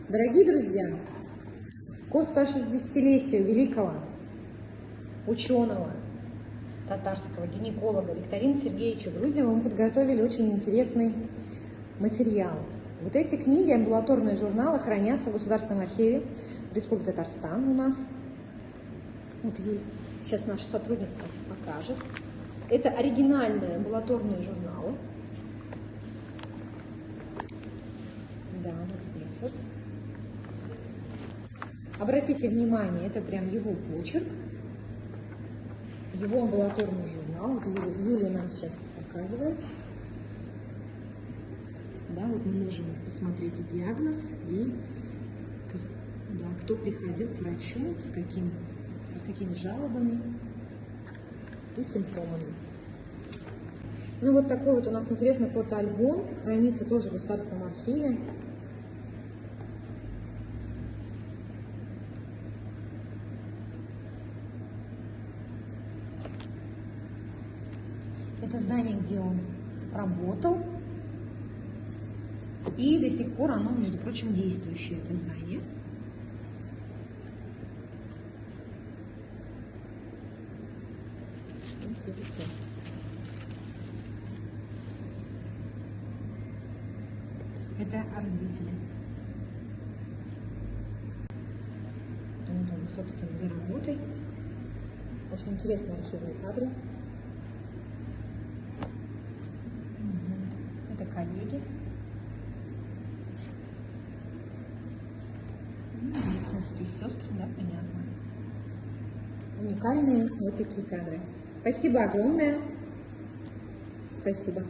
Дорогие друзья, к 160-летию великого ученого, татарского гинеколога Викторина Сергеевича Груздева мы подготовили очень интересный материал. Вот эти книги, амбулаторные журналы, хранятся в Государственном архиве Республики Татарстан у нас. Вот Юль, сейчас наша сотрудница покажет. Это оригинальные амбулаторные журналы. Да, вот здесь вот. Обратите внимание, это прям его почерк, его амбулаторный журнал. Вот Юлия нам сейчас это показывает. Да, вот мы можем посмотреть и диагноз, и да, кто приходил к врачу, с какими жалобами и симптомами. Ну вот такой вот у нас интересный фотоальбом, хранится тоже в Государственном архиве. Это здание, где он работал, и до сих пор оно, между прочим, действующее, это здание. Вот видите. Это родители. Вот он, собственно, за работой. Очень интересные архивные кадры. Это коллеги. Медицинские сестры, да, понятно. Уникальные вот такие кадры. Спасибо огромное. Спасибо.